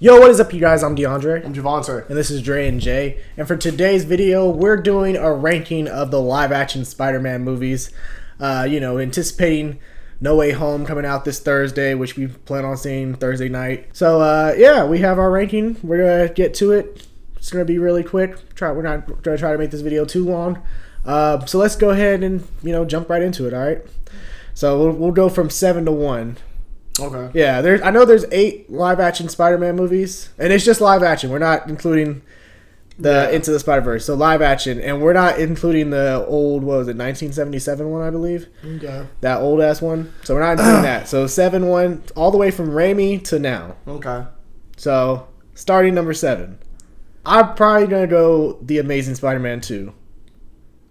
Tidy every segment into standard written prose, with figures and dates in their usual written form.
Yo, what is up, you guys? I'm DeAndre. I'm Vulture. And this is Dre and Jay. And for today's video, we're doing a ranking of the live-action Spider-Man movies. Anticipating No Way Home coming out this Thursday, which we plan on seeing Thursday night. So, we have our ranking. We're going to get to it. It's going to be really quick. We're not going to try to make this video too long. So let's go ahead and, jump right into it, all right? So we'll go from 7 to 1. Okay. Yeah, I know there's 8 live-action Spider-Man movies, and it's just live-action. We're not including the Into the Spider-Verse, so live-action, and we're not including the old, 1977 one, I believe? Okay. That old-ass one. So we're not including that. So 7-1, all the way from Raimi to now. Okay. So, starting number 7. I'm probably going to go The Amazing Spider-Man 2.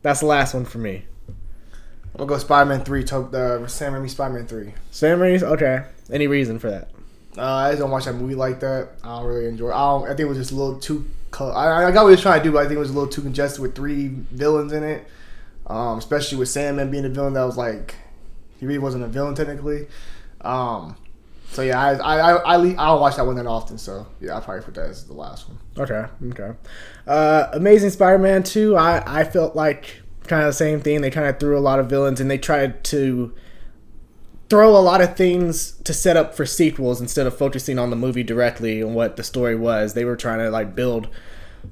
That's the last one for me. I'll go Spider-Man 3, Sam Raimi Spider-Man 3. Sam Raimi's? Okay. Any reason for that? I just don't watch that movie like that. I don't really enjoy it. I think it was just a little too... I got what he was trying to do, but I think it was a little too congested with 3 villains in it. Especially with Sandman being a villain that was like... He really wasn't a villain, technically. I don't watch that one that often, so yeah, I'll probably put that as the last one. Okay. Amazing Spider-Man 2, I felt like kind of the same thing. They kind of threw a lot of villains, and they tried to throw a lot of things to set up for sequels instead of focusing on the movie directly and what the story was. They were trying to build,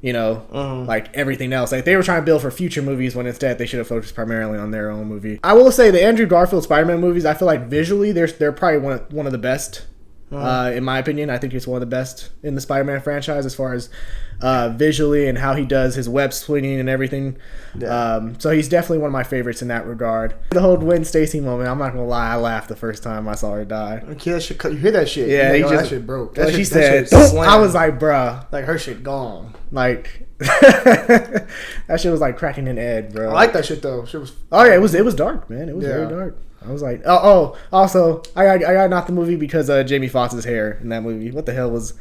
everything else. Like they were trying to build for future movies when instead they should have focused primarily on their own movie. I will say the Andrew Garfield Spider-Man movies, I feel like visually they're probably one of the best. In my opinion, I think it's one of the best in the Spider-Man franchise as far as visually and how he does his web swinging and everything. Yeah. So he's definitely one of my favorites in that regard. The whole Gwen Stacy moment, I'm not gonna lie, I laughed the first time I saw her die. Okay, you hear that shit? Yeah, that shit broke. She said, I was like, bruh, like her shit gone. Like that shit was like cracking an egg, bro. I like that shit though. Shit was. Oh yeah, it was dark, man. It was very dark. I was like, also, I got not the movie because Jamie Foxx's hair in that movie. What the hell was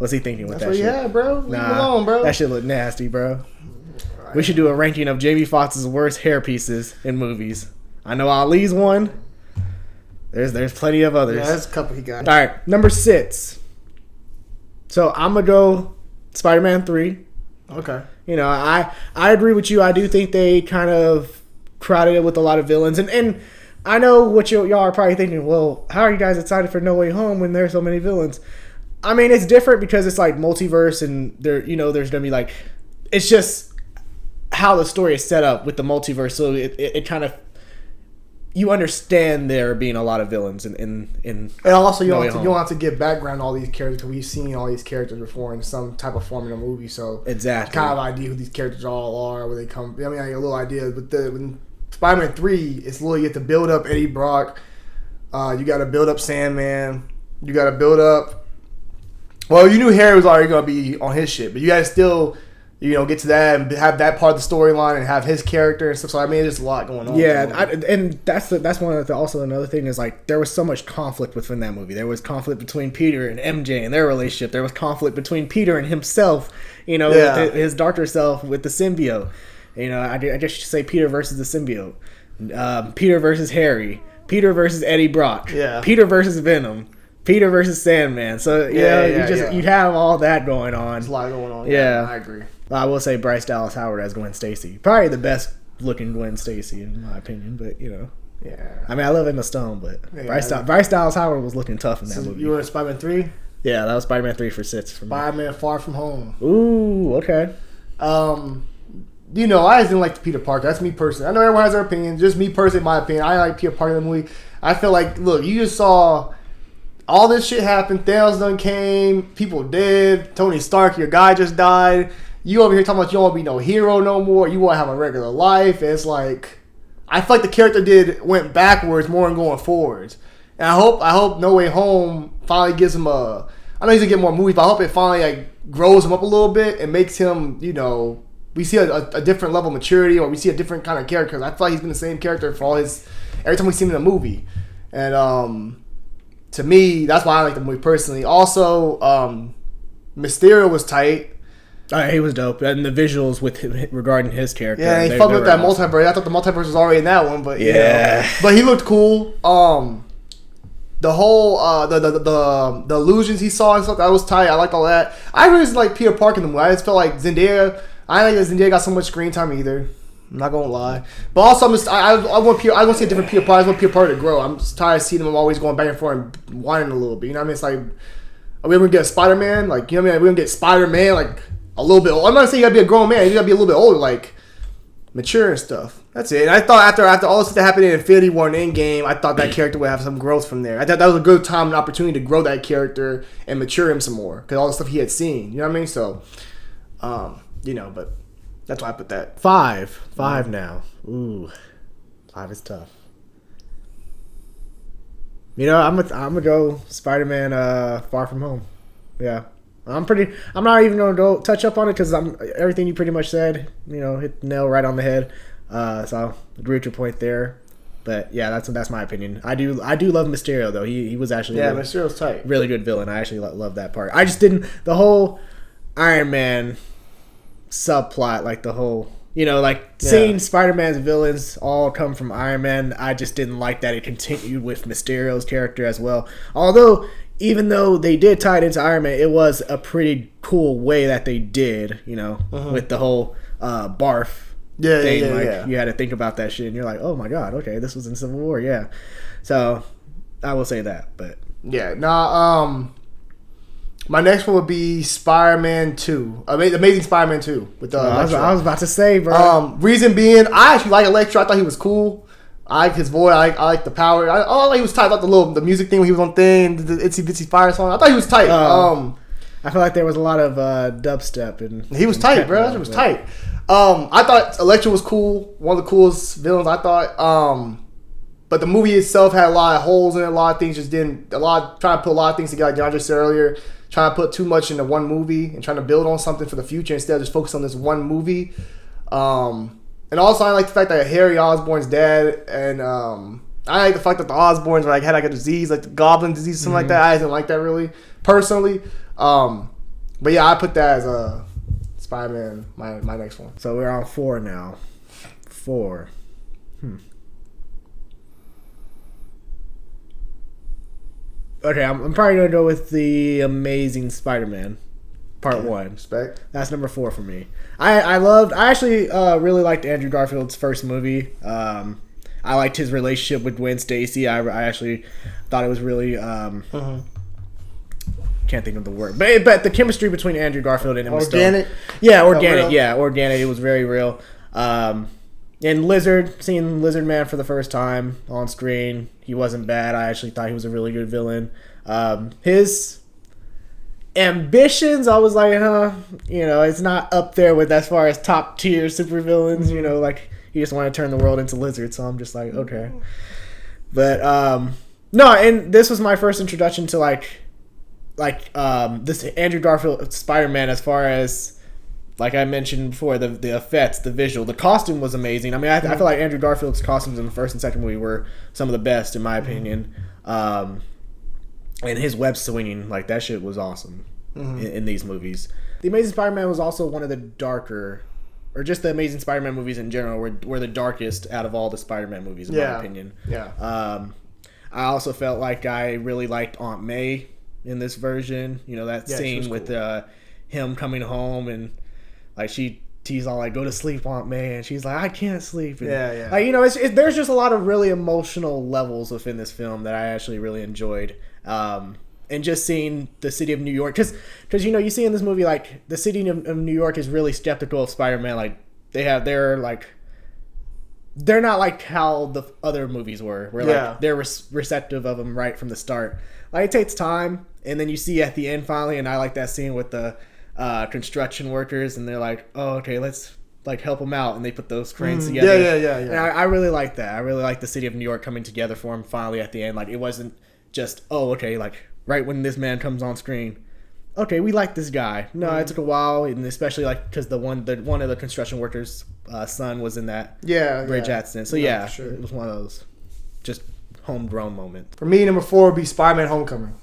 he thinking with that shit? Yeah, bro. Leave him alone, bro. That shit looked nasty, bro. We should do a ranking of Jamie Foxx's worst hair pieces in movies. I know Ali's one. There's plenty of others. Yeah, there's a couple he got. All right, number 6. So I'm gonna go Spider-Man 3. Okay. I agree with you. I do think they kind of crowded it with a lot of villains, and I know what y'all are probably thinking. Well, how are you guys excited for No Way Home when there's so many villains? I mean, it's different because it's like multiverse, and there's gonna be it's just how the story is set up with the multiverse. So it kind of, you understand there being a lot of villains in and also you don't have to give background to all these characters because we've seen all these characters before in some type of form in a movie. So exactly, kind of idea who these characters all are, where they come. I mean, I get a little idea, but when Spider-Man 3, it's literally you have to build up Eddie Brock. You got to build up Sandman. You got to build up. Well, you knew Harry was already going to be on his shit, but you got to still, get to that and have that part of the storyline and have his character and stuff. So I mean, there's a lot going on. Yeah, and that's one of the, also another thing is there was so much conflict within that movie. There was conflict between Peter and MJ and their relationship. There was conflict between Peter and himself. With his darker self with the symbiote. I guess you should say Peter versus the symbiote. Peter versus Harry. Peter versus Eddie Brock. Yeah. Peter versus Venom. Peter versus Sandman. So, you have all that going on. There's a lot going on. Yeah. I agree. I will say Bryce Dallas Howard as Gwen Stacy. Probably the best looking Gwen Stacy in my opinion, but Yeah. I mean, I love Emma Stone, but Bryce Dallas Howard was looking tough in that movie. You were in Spider-Man 3? Yeah, that was Spider-Man 3 for 6 for me. Spider-Man Far From Home. Ooh, okay. I just didn't like the Peter Parker. That's me personally. I know everyone has their opinion. Just me personally, my opinion. I like Peter Parker in the movie. I feel like, look, you just saw all this shit happen. Thanos done came. People dead. Tony Stark, your guy just died. You over here talking about you don't want to be no hero no more. You want to have a regular life. And it's like, I feel like the character went backwards more than going forwards. And I hope No Way Home finally gives him a. I know he's gonna get more movies, but I hope it finally grows him up a little bit and makes him, we see a different level of maturity, or we see a different kind of character. I feel like he's been the same character for every time we see him in a movie. And to me, that's why I like the movie personally. Also, Mysterio was tight. He was dope, and the visuals with him regarding his character. Yeah, he fucked with that multiverse. I thought the multiverse was already in that one, but yeah, but he looked cool. the whole the illusions he saw and stuff, that was tight. I liked all that. I really just like Peter Parker in the movie. I just felt like Zendaya. I don't think Zendaya got so much screen time either. I'm not gonna lie, but also I want Peter. I want to see a different Peter Parker. I want Peter Parker to grow. I'm just tired of seeing him always going back and forth and whining a little bit. You know what I mean? It's like, are we ever gonna get a Spider-Man? Like, you know what I mean? Are we gonna get Spider-Man like a little bit old? I'm not saying you gotta be a grown man. You gotta be a little bit older, like mature and stuff. That's it. And I thought after all this that happened in Infinity War and Endgame, I thought that character would have some growth from there. I thought that was a good time and opportunity to grow that character and mature him some more because all the stuff he had seen. You know what I mean? So, but that's why I put that. Five now. Ooh, 5 is tough. You know, I'm gonna go Spider-Man Far From Home. Yeah. I'm not even gonna go touch up on it because everything you pretty much said, hit the nail right on the head. So I'll agree with your point there. But yeah, that's my opinion. I do love Mysterio though. He was actually Mysterio's tight. Really good villain. I actually love that part. I just didn't the whole Iron Man subplot, like the whole seeing Spider-Man's villains all come from Iron Man. I just didn't like that it continued with Mysterio's character as well. Although, even though they did tie it into Iron Man, it was a pretty cool way that they did, with the whole barf thing. You had to think about that shit, and you're like, oh my god, okay, this was in Civil War, yeah. So, I will say that, but... Yeah, my next one would be Spider-Man 2. Amazing Spider-Man 2. With I was about to say, bro. Reason being, I actually like Electro. I thought he was cool. I like his voice. I like the power. I thought he was tight. I thought the music thing when he was on thing, the Itsy Bitsy Fire song. I thought he was tight. I feel like there was a lot of dubstep and he was tight, bro. That was tight. I thought Electro was cool. One of the coolest villains, I thought. But the movie itself had a lot of holes in it. A lot of things just didn't. Trying to put a lot of things together. Like John just said earlier, trying to put too much into one movie and trying to build on something for the future instead of just focus on this one movie. And also, I like the fact that Harry Osborn's dad, and I like the fact that the Osborns had a disease, like the Goblin disease, something like that. I didn't like that really, personally. But yeah, I put that as a Spider-Man, my next one. So we're on 4 now. 4. Okay, I'm probably gonna go with the Amazing Spider-Man. Part 1. Respect. That's number 4 for me. I actually really liked Andrew Garfield's first movie. I liked his relationship with Gwen Stacy. I actually thought it was really can't think of the word, but the chemistry between Andrew Garfield and Emma organic. Stone. Yeah, organic. Yeah, organic. It was very real. And seeing Lizard Man for the first time on screen, he wasn't bad. I actually thought he was a really good villain. His ambitions, I was like, it's not up there with as far as top tier supervillains. He just wanted to turn the world into lizards. So I'm just like, okay. But no, and this was my first introduction to this Andrew Garfield Spider-Man, as far as, like I mentioned before, the effects, the visual, the costume was amazing. I mean, I feel like Andrew Garfield's costumes in the first and second movie were some of the best, in my opinion. And his web swinging, that shit was awesome in these movies. The Amazing Spider-Man was also one of the darker, or just the Amazing Spider-Man movies in general, were the darkest out of all the Spider-Man movies, in my opinion. Yeah. I also felt like I really liked Aunt May in this version. That scene with him coming home and he's all like, "Go to sleep, Aunt May," and she's like, "I can't sleep." And, there's just a lot of really emotional levels within this film that I actually really enjoyed. And just seeing the city of New York, because you see in this movie, the city of New York is really skeptical of Spider-Man. They're not like how the other movies were, where they're receptive of him right from the start. It takes time, and then you see at the end finally, and I like that scene with the construction workers, and they're like, "Oh, okay, let's help them out," and they put those cranes together. Yeah. And I really like that. I really like the city of New York coming together for him finally at the end. It wasn't just, oh, okay, right when this man comes on screen, okay, we like this guy. No, it took a while, and especially because one of the construction workers' son was in that bridge accident. So for sure. It was one of those just homegrown moments. For me, number 4 would be Spider-Man: Homecoming.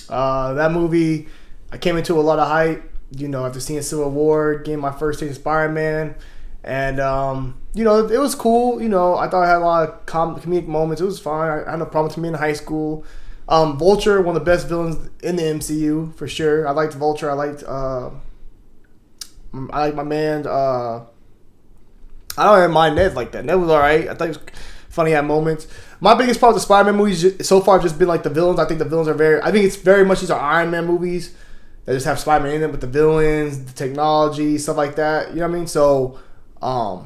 That movie, I came into a lot of hype, after seeing Civil War, getting my first taste of Spider-Man. And, it was cool. I thought it had a lot of comedic moments. It was fine. I had no problem with me in high school. Vulture, one of the best villains in the MCU for sure. I liked Vulture. I like my man. I don't even mind Ned like that. Ned was alright. I thought he was funny at moments. My biggest problem with the Spider-Man movies so far have just been like the villains. I think the villains are I think it's very much these are Iron Man movies that just have Spider-Man in them, but the villains, the technology, stuff like that. You know what I mean? So, I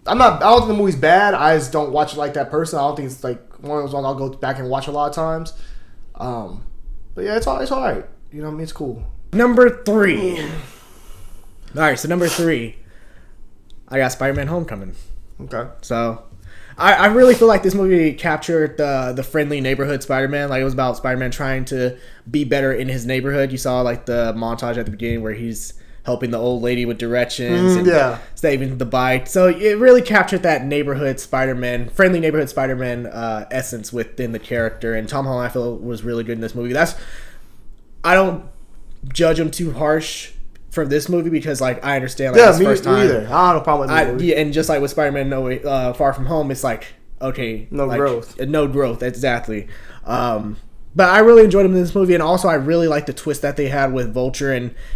don't think the movie's bad. I just don't watch it like that person. I don't think it's like one of those ones I'll go back and watch a lot of times. But yeah, it's alright. You know what I mean? It's cool. Number 3. All right, so number 3, I got Spider-Man: Homecoming. Okay. So, I really feel like this movie captured the friendly neighborhood Spider-Man. Like, it was about Spider-Man trying to be better in his neighborhood. You saw like the montage at the beginning where he's helping the old lady with directions and saving the bike. So it really captured that neighborhood Spider-Man, friendly neighborhood Spider-Man essence within the character. And Tom Holland, I feel, was really good in this movie. I don't judge him too harsh for this movie because, like, I understand, like, his first time. Either. I don't have a problem with the movie. Yeah, and just like with Spider-Man Far From Home, it's like, okay. No growth. No growth, exactly. But I really enjoyed him in this movie, and also I really liked the twist that they had with Vulture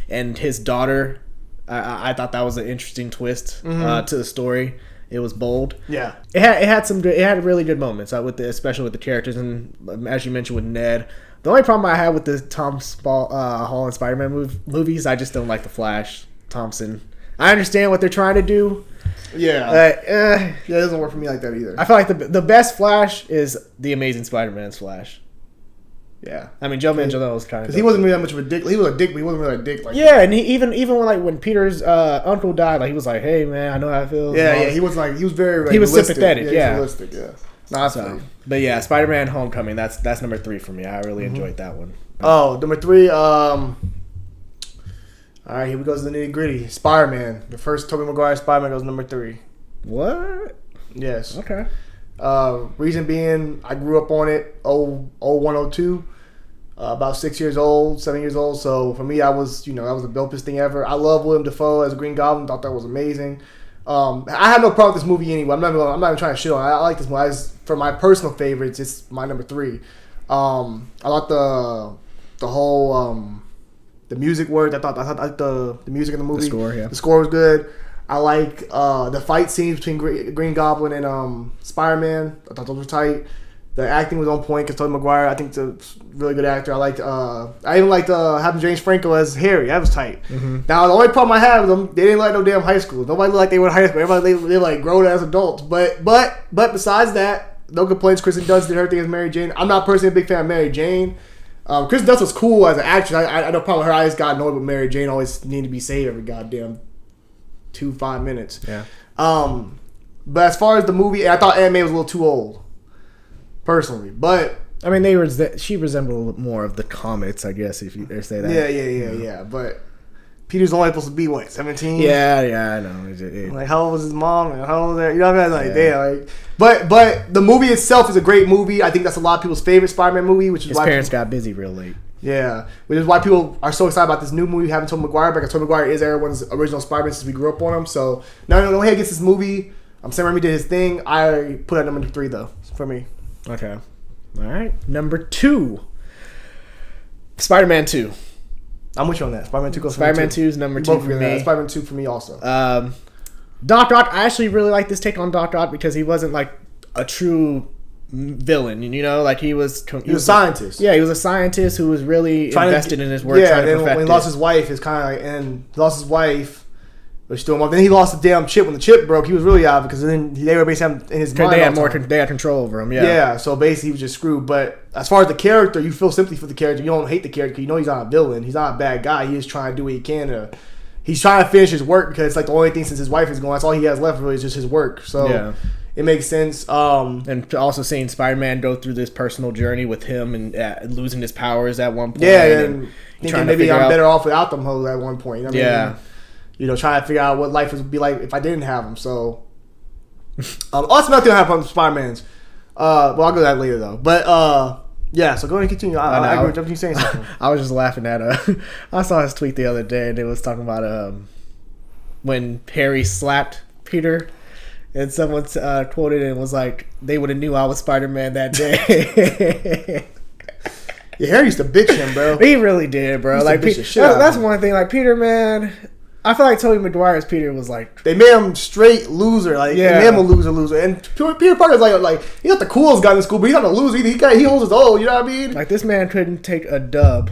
and his daughter. I thought that was an interesting twist to the story. It was bold. Yeah, it had really good moments especially with the characters, and as you mentioned with Ned. The only problem I have with the Tom Holland Spider-Man movies, I just don't like the Flash Thompson. I understand what they're trying to do. Yeah, it doesn't work for me like that either. I feel like the best Flash is the Amazing Spider-Man's Flash. Yeah, I mean, Joe Manganiello was kind of, because he wasn't really that much of a dick. He was a dick, but he wasn't really a dick. Like and he even when Peter's uncle died, like, he was like, "Hey man, I know how it feels." Yeah, he was like, he was very like, he was sympathetic. Yeah, realistic. Yeah, but yeah, Spider-Man: Homecoming. That's number 3 for me. I really enjoyed that one. Oh, number 3. All right, here we go to the nitty gritty. Spider-Man, the first Tobey Maguire Spider-Man goes number 3. What? Yes. Okay. Reason being, I grew up on it 0102, about 7 years old. So for me, that was the dopest thing ever. I love William Dafoe as Green Goblin. Thought that was amazing. I have no problem with this movie anyway. I'm not even trying to shit on it. I like this movie. For my personal favorites, it's my number 3. I thought the whole the music worked. I thought the music in the movie, the score was good. I like the fight scenes between Green Goblin and Spider-Man. I thought those were tight. The acting was on point because Tobey Maguire, I think, is a really good actor. I even liked having James Franco as Harry. That was tight. Mm-hmm. Now, the only problem I had with them, they didn't like no damn high school. Nobody looked like they were in high school. Everybody, they like grown as adults. But besides that, no complaints. Kristen Dunst did her thing as Mary Jane. I'm not personally a big fan of Mary Jane. Kristen Dunst was cool as an actress. I had no problem with her. I just got annoyed with Mary Jane. Always need to be saved every goddamn 5 minutes. Yeah. But as far as the movie, I thought Aunt May was a little too old, personally. But I mean, she resembled more of the comics, I guess, if you dare say that. Yeah. But Peter's only supposed to be 17. Yeah, I know. Like, how old was his mom? And how old was that? You know what I mean? Like, damn. Like, but the movie itself is a great movie. I think that's a lot of people's favorite Spider-Man movie, which is his parents got busy real late. Yeah, which is why people are so excited about this new movie having Tobey Maguire back. Tobey Maguire is everyone's original Spider-Man since we grew up on him. So now no way against this movie. Sam Raimi did his thing. I put it at number 3 though for me. Okay, all right. Number 2, Spider-Man 2. I'm with you on that. Spider-Man 2 goes. Spider-Man 2 is number 2 for me. Spider-Man 2 for me also. Doc Ock. I actually really like this take on Doc Ock because he wasn't like a true villain, like he was a scientist. Yeah, he was a scientist who was really invested in his work. Yeah, and then when he lost his wife, which threw him off. Then he lost the damn chip. When the chip broke, he was really out because then they were basically in his mind. They had control over him. Yeah, so basically he was just screwed. But as far as the character, you feel sympathy for the character. You don't hate the character. He's not a villain. He's not a bad guy. He is trying to do what he can. He's trying to finish his work because it's like the only thing since his wife is gone. That's all he has left really is just his work. So yeah. It makes sense. And also seeing Spider-Man go through this personal journey with him and losing his powers at one point. Yeah, and thinking maybe I'm better off without them hoes at one point. Trying to figure out what life would be like if I didn't have them. So, also nothing I have on Spider-Man's. I'll go to that later though. But yeah, so go ahead and continue. I agree with you saying something. I was just laughing at I saw his tweet the other day and it was talking about when Harry slapped Peter. And someone quoted it and was like, they would have knew I was Spider-Man that day. Yeah, Harry used to bitch him, bro. He really did, bro. Like that's one thing. Like Peter, man. I feel like Tobey Maguire's Peter was like they made him straight loser. Like they made him a loser. And Peter Parker's like he's not the coolest guy in school, but he's not a loser either. He holds his own. You know what I mean? Like this man couldn't take a dub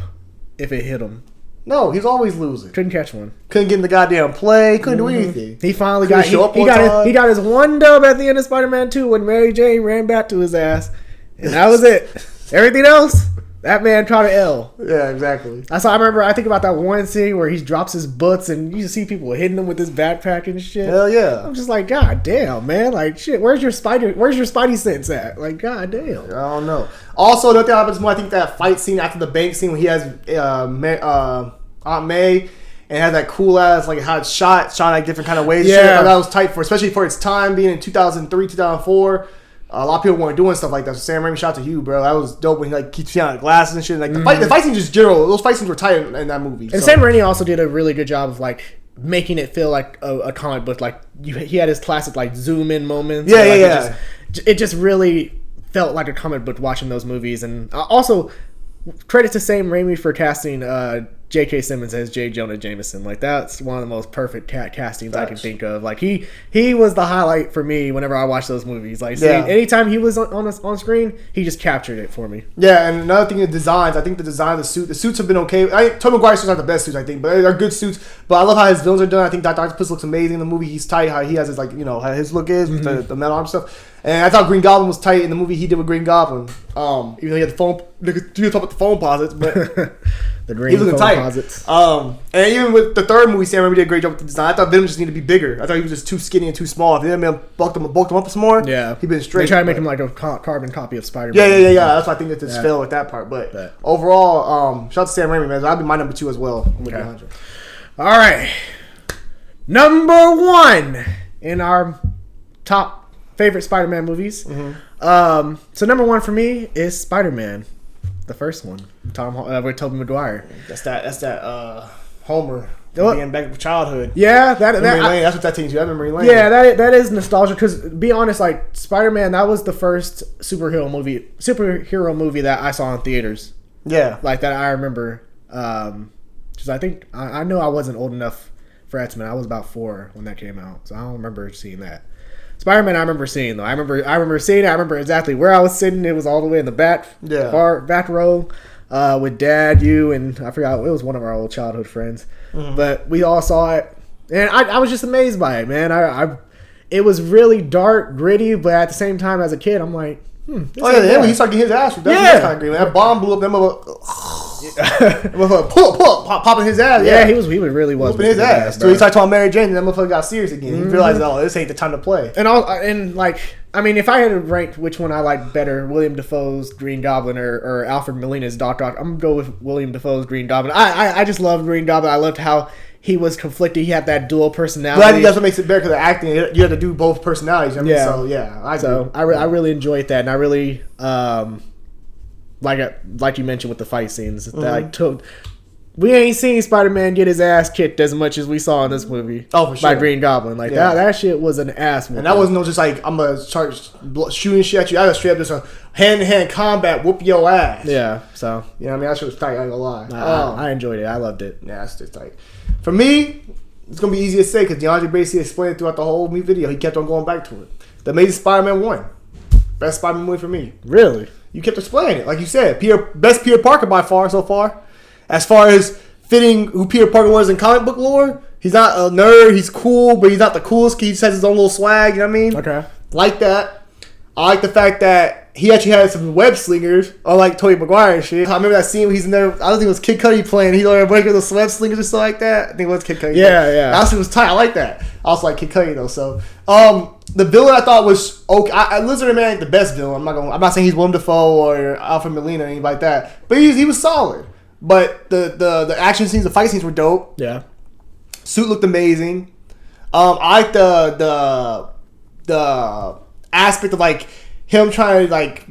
if it hit him. No, he's always losing. Couldn't catch one. Couldn't get in the goddamn play. Couldn't do anything. He finally got he got his one dub at the end of Spider-Man 2 when Mary Jane ran back to his ass, and that was it. Everything else, that man caught an L. Yeah, exactly. I think about that one scene where he drops his books and you see people hitting him with his backpack and shit. Hell yeah. I'm just like, God damn, man. Like, shit, where's your Spidey sense at? Like, God damn. I don't know. Also, another thing that happens more, I think that fight scene after the bank scene when he has Aunt May and has that cool ass, like, how it's shot like different kind of ways. Yeah. Shit. I thought that was tight especially for its time being in 2003, 2004. A lot of people weren't doing stuff like that. So Sam Raimi, shout out to you, bro. That was dope when he like keeps seeing glasses and shit. Like the fight scenes just general. Those fight scenes were tight in that movie. And Sam Raimi also did a really good job of like making it feel like a comic book. Like he had his classic like zoom in moments. Yeah. It just really felt like a comic book watching those movies. And also credit to Sam Raimi for casting J.K. Simmons as J. Jonah Jameson. Like that's one of the most perfect castings I can think of. Like he was the highlight for me whenever I watch those movies. Like anytime he was on screen, he just captured it for me. Yeah, and another thing, the designs. I think the design of the suits have been okay. Tobey Maguire's suits are the best suits, I think, but they're good suits. But I love how his villains are done. I think Dr. Octopus looks amazing in the movie. He's tight. How he has his how his look is with the metal arm stuff. And I thought Green Goblin was tight in the movie he did with Green Goblin. Even though he had the phone, you talk about the phone posits, but the green phone posits. And even with the third movie, Sam Raimi did a great job with the design. I thought Venom just needed to be bigger. I thought he was just too skinny and too small. If they hadn't bulked him up some more, he'd been straight. They try to make him like a carbon copy of Spider-Man. Yeah. That's why I think that this failed with that part. But overall, shout out to Sam Raimi, man. That'd be my number 2 as well. Okay. All right, number 1 in our top favorite Spider-Man movies. So number 1 for me is Spider-Man, the first one, with Tobey Maguire. That's that Homer being back to childhood. Yeah, that's what that takes you. I remember Lane. Yeah, that is nostalgia. Because be honest, like Spider-Man, that was the first superhero movie that I saw in theaters. Yeah, like that I remember. Because I think I know I wasn't old enough for X-Men. I was about 4 when that came out, so I don't remember seeing that. Spider-Man, I remember seeing though. I remember seeing it. I remember exactly where I was sitting. It was all the way in the back row with Dad, you, and I forgot. It was one of our old childhood friends. But we all saw it, and I was just amazed by it, man. It was really dark, gritty, but at the same time, as a kid, I'm like, when he started getting his ass, that's kind of great. That bomb blew up. Them popping his ass. Yeah, he really was whooping his ass. So he started talking Mary Jane, and that motherfucker got serious again. He realized, this ain't the time to play. And if I had to rank which one I like better, William Dafoe's Green Goblin or Alfred Molina's Doc Ock, I'm gonna go with William Dafoe's Green Goblin. I just loved Green Goblin. I loved how he was conflicted. He had that dual personality. But I think that's what makes it better because the acting, you have to do both personalities. I really enjoyed that, and I really like you mentioned with the fight scenes. We ain't seen Spider-Man get his ass kicked as much as we saw in this movie. Oh, for sure. By Green Goblin. That shit was an ass whooping. And that wasn't just like, I'm going to start shooting shit at you. I was straight up just a hand-to-hand combat, whoop your ass. Yeah, so. You know what I mean? That shit was tight, I ain't gonna lie. I enjoyed it. I loved it. Yeah, that's just tight. For me, it's going to be easy to say because DeAndre basically explained it throughout the whole video. He kept on going back to it. The Amazing Spider-Man 1. Best Spider-Man movie for me. Really? You kept explaining it. Like you said, best Peter Parker by far so far. As far as fitting who Peter Parker was in comic book lore, he's not a nerd. He's cool, but he's not the coolest. He just has his own little swag. You know what I mean? Okay. Like that. I like the fact that he actually had some web slingers, unlike Tobey Maguire and shit. I remember that scene where he's in there. I don't think it was Kid Cudi playing. He's like breaking the web slingers or something like that. I think it was Kid Cudi. Yeah. That scene was tight. I like that. I also like Kid Cudi though. So, the villain I thought was okay. Lizard Man ain't the best villain. I'm not saying he's Willem Dafoe or Alfred Molina or anything like that. But he was solid. But the action scenes, the fight scenes were dope. Yeah. Suit looked amazing. I like the aspect of like him trying to like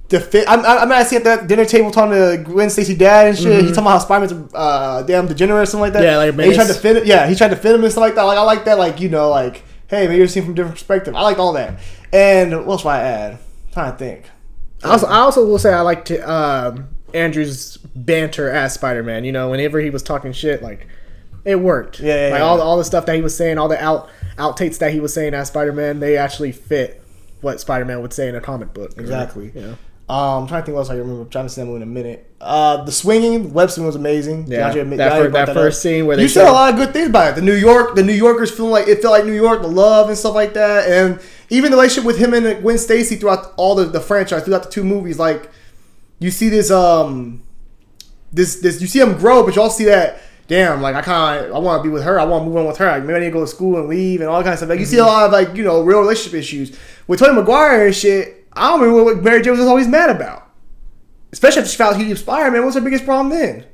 defend. I'm not seeing at that dinner table talking to Gwen Stacy dad and shit. He talking about how Spider-Man's damn degenerate or something like that. Yeah, like he tried to defend it. Yeah, he tried to defend him and stuff like that. Like I like that. Like like hey, maybe you're seeing from a different perspective. I liked all that. And what else would I add? I'm trying to think. I also will say I like to Andrew's banter as Spider-Man. You know, whenever he was talking shit, like it worked. Yeah. All the stuff that he was saying, all the outtakes that he was saying as Spider-Man, they actually fit what Spider-Man would say in a comic book. Exactly. You know? I'm trying to think what else I remember. I'm trying to see that movie in a minute. The swinging, web swing was amazing. Yeah, that first scene where you said a lot of good things about it. The New Yorkers feeling like it felt like New York, the love and stuff like that, and even the relationship with him and Gwen Stacy throughout all the franchise, throughout the 2 movies. Like you see this you see him grow, but you also see that. Damn, like I want to be with her. I want to move on with her. Like maybe I need to go to school and leave and all that kind of stuff. Like you see a lot of like real relationship issues with Tobey Maguire and shit. I don't remember what Mary Jane was always mad about. Especially after she found out he was Spider-Man. What's her biggest problem then?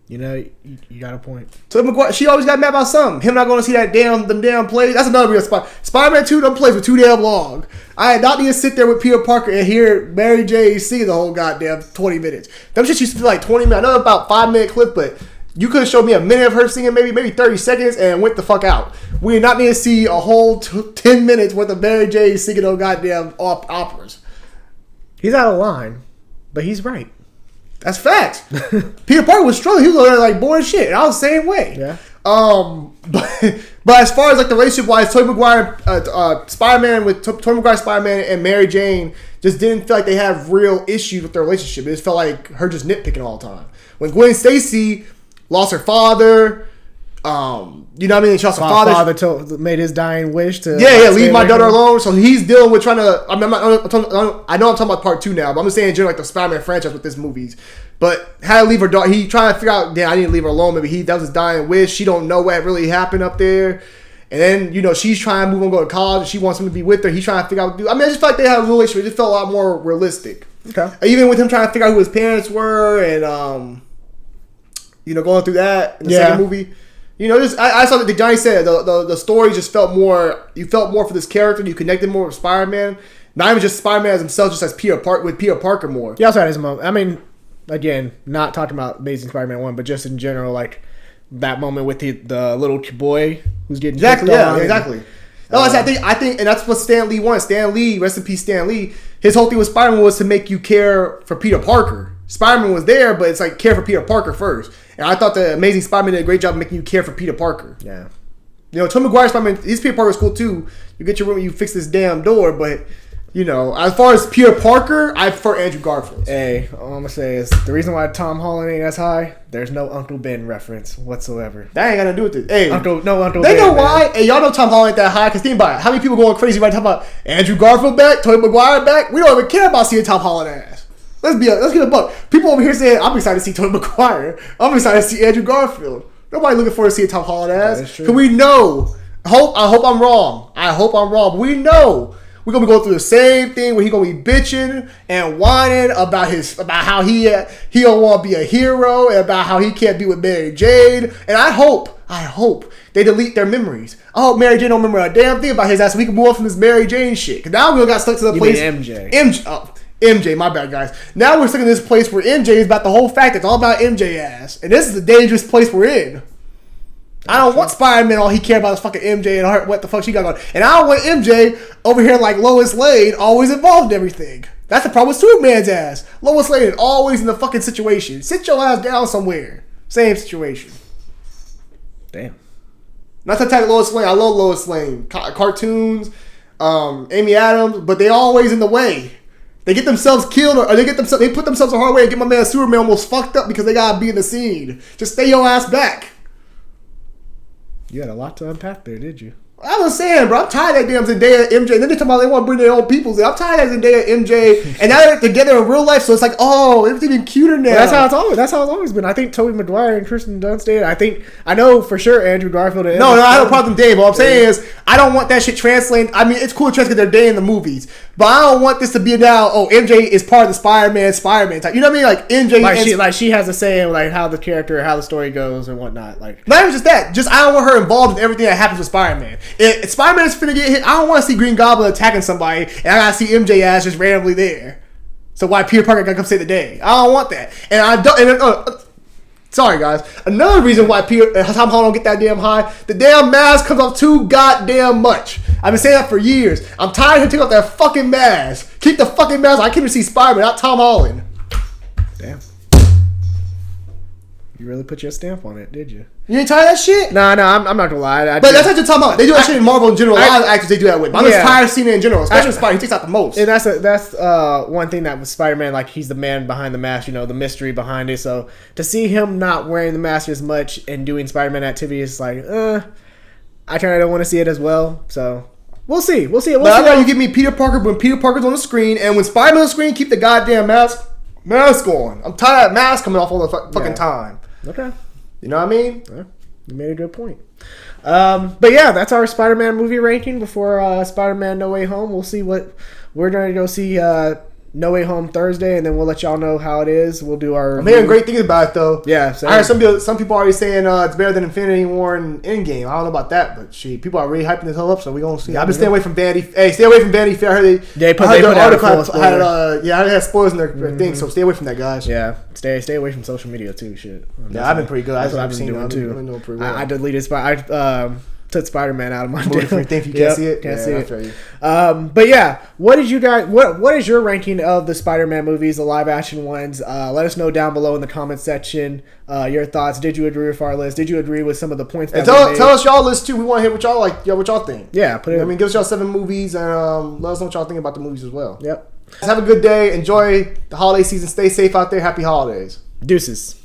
You know, you got a point. Tobey Maguire, she always got mad about something. Him not going to see them damn plays. That's another real Spider-Man 2, them plays were too damn long. I had not need to sit there with Peter Parker and hear Mary Jane sing the whole goddamn 20 minutes. Them shit used to be like 20 minutes. I know about 5-minute clip, but you could have showed me a minute of her singing, maybe 30 seconds, and went the fuck out. We did not need to see a whole 10 minutes worth of Mary Jane singing those goddamn operas. He's out of line, but he's right. That's facts. Peter Parker was struggling. He was over there like boring shit, and I was the same way. Yeah. But as far as like the relationship wise, Tobey Maguire, Spider-Man with Tobey Maguire, Spider-Man, and Mary Jane just didn't feel like they had real issues with their relationship. It just felt like her just nitpicking all the time. When Gwen Stacy lost her father. You know what I mean? She lost her father made his dying wish to leave my daughter alone. So he's dealing with trying to. I know I'm talking about part 2 now, but I'm just saying in general, like the Spider-Man franchise with this movies. But had to leave her daughter. He trying to figure out. Damn, I need to leave her alone. Maybe that was his dying wish. She don't know what really happened up there. And then she's trying to move on, go to college. And she wants him to be with her. He's trying to figure out what to do. I mean, I just felt like they had a relationship. It just felt a lot more realistic. Okay. Even with him trying to figure out who his parents were and going through that in the second movie. I saw that Johnny said the story just felt more. You felt more for this character. You connected more with Spider-Man. Not even just Spider-Man as himself, just as Peter Parker more. He also had his moment. I mean, again, not talking about Amazing Spider-Man 1, but just in general, like that moment with the little boy who's getting exactly. No, I think, and that's what Stan Lee wanted. Stan Lee, rest in peace, Stan Lee. His whole thing with Spider-Man was to make you care for Peter Parker. Spider-Man was there, but it's like care for Peter Parker first. And I thought the Amazing Spider-Man did a great job of making you care for Peter Parker. Yeah. Tobey Maguire Spider-Man, his Peter Parker's cool too. You get your room, you fix this damn door, but as far as Peter Parker, I prefer Andrew Garfield. Hey, all I'm gonna say is the reason why Tom Holland ain't as high, there's no Uncle Ben reference whatsoever. That ain't got to do with it. Hey, Uncle Ben. They know why. Man. Hey, y'all know Tom Holland ain't that high, because think about it. How many people going crazy right talking about Andrew Garfield back, Tobey Maguire back? We don't even care about seeing Tom Holland ass. Let's get a buck. People over here saying, I'm excited to see Tobey Maguire. I'm excited to see Andrew Garfield. Nobody looking forward to see Tom Holland ass. Because we know. I hope I'm wrong. But we know we're gonna be going through the same thing where he's gonna be bitching and whining about how he don't want to be a hero and about how he can't be with Mary Jane. And I hope they delete their memories. I hope Mary Jane don't remember a damn thing about his ass so we can move on from this Mary Jane shit. Because now we got stuck to the place. MJ, my bad, guys. Now we're stuck in this place where MJ is about the whole fact it's all about MJ ass. And this is the dangerous place we're in. I don't want Spider-Man all he cared about is fucking MJ and her, what the fuck she got going. And I don't want MJ over here like Lois Lane always involved in everything. That's the problem with Superman's ass. Lois Lane is always in the fucking situation. Sit your ass down somewhere. Same situation. Damn. Not to attack Lois Lane. I love Lois Lane. Cartoons, Amy Adams, but they always in the way. They get themselves killed or they put themselves a hard way and get my man Superman almost fucked up because they gotta be in the scene. Just stay your ass back. You had a lot to unpack there, did you? I was saying, bro, I'm tired of that damn Zendaya MJ. And then they talking about they want to bring their own peoples in. I'm tired of Zendaya MJ. And now they're together in real life, so it's like, oh, everything's even cuter now. Well, that's how it's always been. I think Tobey Maguire and Kristen Dunst did. I know for sure Andrew Garfield and No, I have a problem with Dave. What I'm saying is, I don't want that shit translated. I mean, it's cool to translate their day in the movies. But I don't want this to be now, MJ is part of the Spider-Man type. You know what I mean? Like, MJ... she has a say in like how the story goes and whatnot. Like, not even just that. Just I don't want her involved in everything that happens with Spider-Man. If Spider-Man's finna get hit, I don't want to see Green Goblin attacking somebody and I gotta see MJ ass just randomly there. So why Peter Parker gotta come save the day? I don't want that. And I don't... sorry, guys. Another reason why Tom Holland don't get that damn high, the damn mask comes off too goddamn much. I've been saying that for years. I'm tired of him taking off that fucking mask. Keep the fucking mask. I can't even see Spider-Man, not Tom Holland. Damn. You really put your stamp on it, did you? You ain't tired of that shit? No, I'm not gonna lie. But that's what you're talking about. They do that shit in Marvel in general. A lot of actors they do that with. But I'm just tired of seeing it in general, especially Spider. He takes out the most. And that's one thing that with Spider-Man, like he's the man behind the mask. You know, the mystery behind it. So to see him not wearing the mask as much and doing Spider-Man activities, like, I kind of don't want to see it as well. So we'll see. But I know you give me Peter Parker when Peter Parker's on the screen, and when Spider-Man's on the screen, keep the goddamn mask on. I'm tired of that mask coming off all the fucking time. Okay. You know what I mean? Yeah, you made a good point. But yeah, that's our Spider-Man movie ranking before Spider-Man No Way Home. We'll see what we're going to go see No Way Home Thursday, and then we'll let y'all know how it is. We'll do our. I'm hearing great things about it though. Yeah, I heard some people already saying it's better than Infinity War and Endgame. I don't know about that, but people are really hyping this whole up, so we're gonna see. I've been staying away from Vanity. Hey, stay away from Vanity Fair. I heard they put out a spoiler. I had spoilers in their thing, so stay away from that, guys. Yeah, stay away from social media too. Shit. Yeah, I've been pretty good. That's what I've been doing too. I deleted took Spider-Man out of my thing. If you can't see it, can't see it. But yeah, what is your ranking of the Spider-Man movies, the live action ones? Let us know down below in the comment section your thoughts. Did you agree with our list? Did you agree with some of the points that we made? Tell us y'all list too. We want to hear what y'all like. What y'all think? Yeah, put it. I mean, give us y'all 7 movies and let us know what y'all think about the movies as well. Yep. Have a good day. Enjoy the holiday season. Stay safe out there. Happy holidays. Deuces.